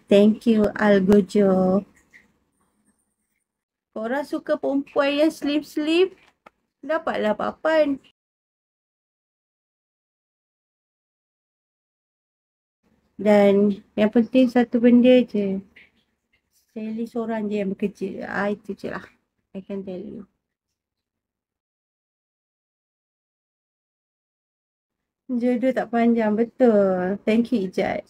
Thank you, Algojo. Korang suka perempuan yang slim-slim? Dapatlah papan. Dan yang penting satu benda je. Sally seorang je yang bekerja. Itu je lah. I can tell you. Jodoh tak panjang. Betul. Thank you, Ijat.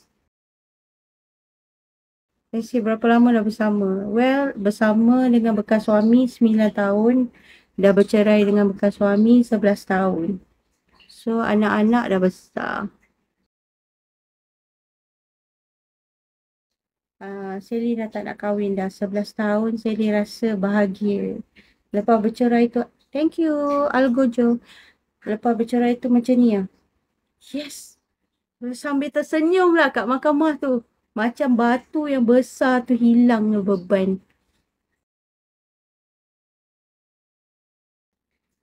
Let's berapa lama dah bersama? Well, bersama dengan bekas suami 9 tahun. Dah bercerai dengan bekas suami 11 tahun. So, anak-anak dah besar. Sally dah tak nak kahwin dah 11 tahun. Sally rasa bahagia. Lepas bercerai tu, thank you, Algojo. Lepas bercerai tu macam ni lah. Yes. Sambil tersenyum lah kat mahkamah tu. Macam batu yang besar tu hilang beban.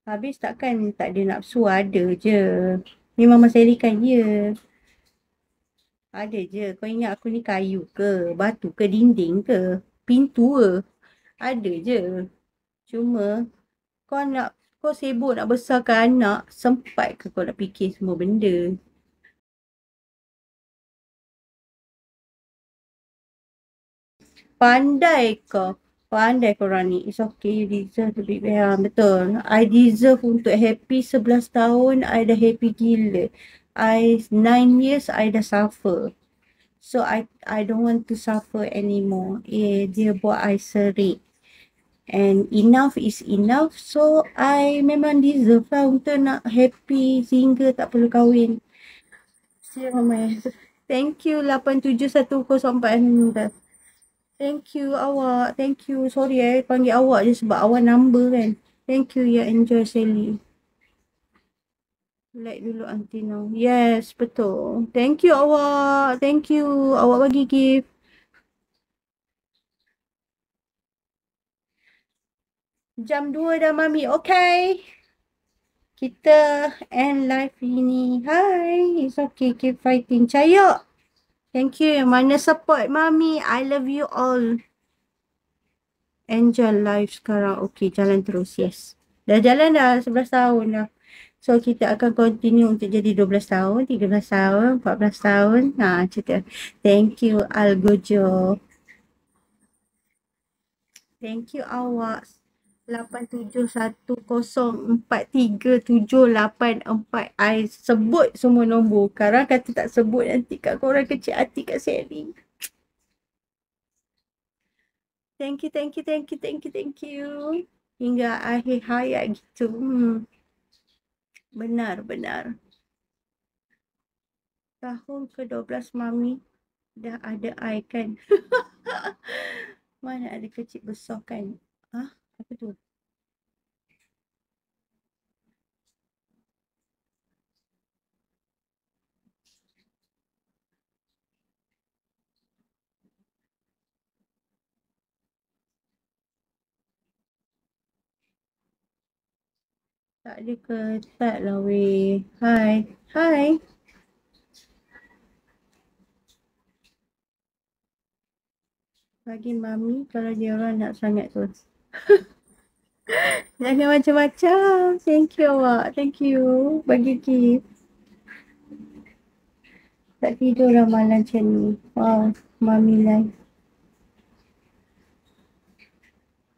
Habis takkan tak ada nafsu, ada je. Ni Mama Sally kan ya. Ada je. Kau ingat aku ni kayu ke? Batu ke? Dinding ke? Pintu ke? Ada je. Cuma kau nak, kau sibuk nak besarkan anak, sempat ke kau nak fikir semua benda? Pandai kau. Pandai kau Rani. It's okay. You deserve to be better. Betul. I deserve untuk happy 11 tahun. I dah happy gila. 9 years I dah suffer. So I don't want to suffer anymore. Dia buat I serik. And enough is enough. So I memang deserve lah untuk nak happy sehingga tak perlu kahwin. Siap Mama. Thank you 871040. Thank you awak. Thank you. Sorry panggil awak je sebab awak number kan. Thank you ya enjoy Sally. Like dulu auntie now. Yes, betul. Thank you awak. Thank you. Awak bagi gift. Jam 2 dah Mami. Okay. Kita end live ini. Hi. It's okay. Keep fighting. Cayok. Thank you. Yang mana support Mami. I love you all. Enjoy live sekarang. Okay, jalan terus. Yes. Dah jalan dah 11 tahun dah. So, kita akan continue untuk jadi 12 tahun, 13 tahun, 14 tahun. Cerita. Thank you, Algojo. Thank you, awak. 87104378. I sebut semua nombor. Sekarang kata tak sebut nanti kat korang kecil hati kat Sally. Thank you, thank you, thank you, thank you, thank you. Hingga akhir hayat gitu. Benar, benar. Tahun ke-12 Mami dah ada I kan. Mana ada kecil besar kan. Apa tu? Tak ada ketat lah weh. Hai. Hai. Bagi Mami kalau dia orang nak sangat tu. Jangan macam-macam. Thank you awak. Thank you. Bagi gift. Tak tidur lah malam macam ni. Wow. Mami live.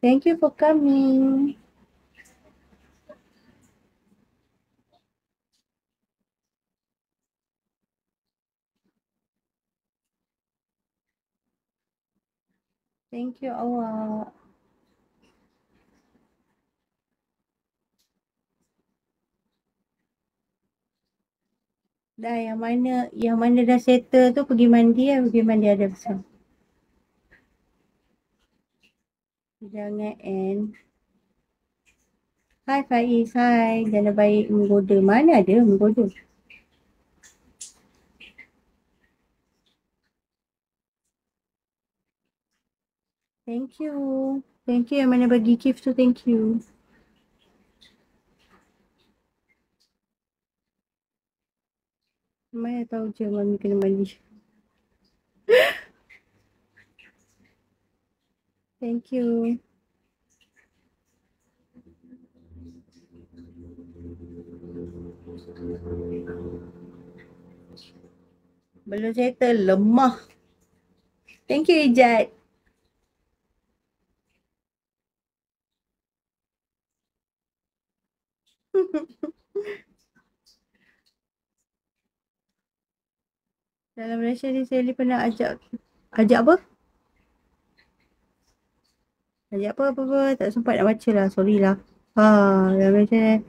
Thank you for coming. Thank you awak. Dah yang mana dah settle tu pergi mandi lah. Pergi mandi ada besar. Jangan end. Hai Faiz, hai. Jangan baik menggoda. Mana ada menggoda? Thank you. Thank you yang mana bagi gift tu. Thank you. Mana tahu je Mami kena mandi. Thank you. Belum settle, lemah. Thank you, Ijat. Dalam Malaysia ni Sally pernah ajak apa? Ajak apa. Tak sempat nak baca lah. Sorry lah. Dalam Malaysia ni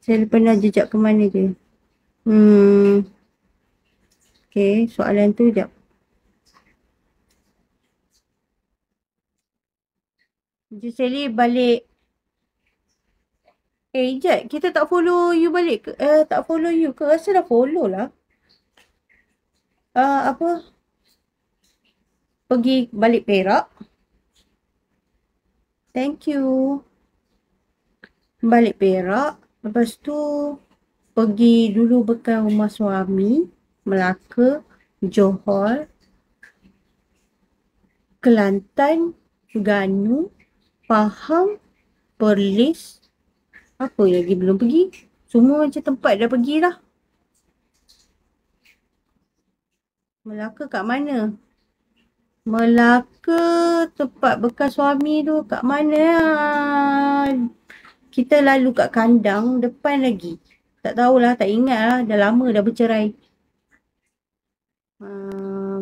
Sally pernah jejak ke mana je? Okay, soalan tu jap. Sally balik. Ijat, kita tak follow you balik ke? Tak follow you ke? Rasa dah follow lah. Apa? Pergi balik Perak. Thank you. Balik Perak. Lepas tu pergi dulu bekal rumah suami. Melaka, Johor, Kelantan, Terengganu, Pahang, Perlis. Apa lagi belum pergi? Semua macam tempat dah pergi lah. Melaka kat mana? Melaka tempat bekas suami tu kat mana? Kita lalu kat kandang depan lagi. Tak tahulah, tak ingat lah. Dah lama dah bercerai.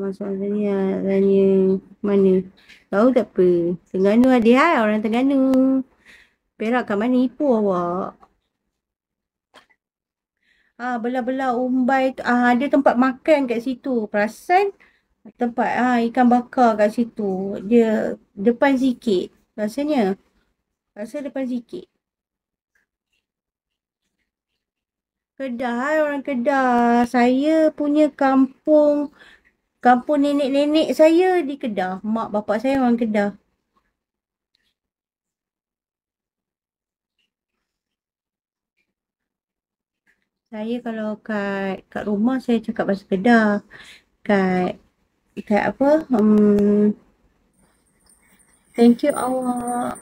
Maksudnya tanya mana? Tahu tak apa? Terengganu ada hai orang Terengganu. Perak kat mana? Ipoh awak. Belah-belah Umbai tu. Ada tempat makan kat situ. Perasan tempat ikan bakar kat situ. Dia depan sikit. Rasanya. Rasa depan sikit. Kedah, orang Kedah. Saya punya kampung nenek-nenek saya di Kedah. Mak bapak saya orang Kedah. Saya kalau kat rumah saya cakap bahasa Kedah. Kat apa? Thank you awak.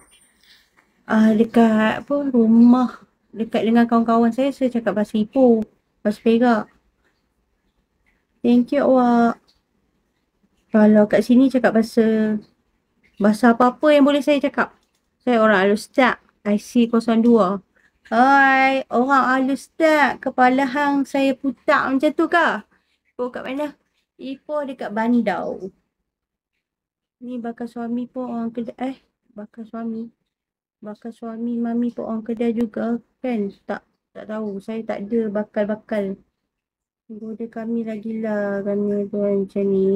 Dekat apa rumah dekat dengan kawan-kawan saya cakap bahasa Ipoh, bahasa Perak. Thank you awak. Kalau kat sini cakap bahasa apa-apa yang boleh saya cakap. Saya orang Alustak, IC02. Hai, orang Alustak. Kepala hang saya putak macam tu kah? Ipoh kat mana? Ipoh dekat Bandau. Ni bakal suami pun orang Kedah. Bakal suami mami pun orang Kedah juga kan? Tak tahu. Saya tak ada bakal-bakal. Bodoh kami lagi lah. Kami tu macam ni.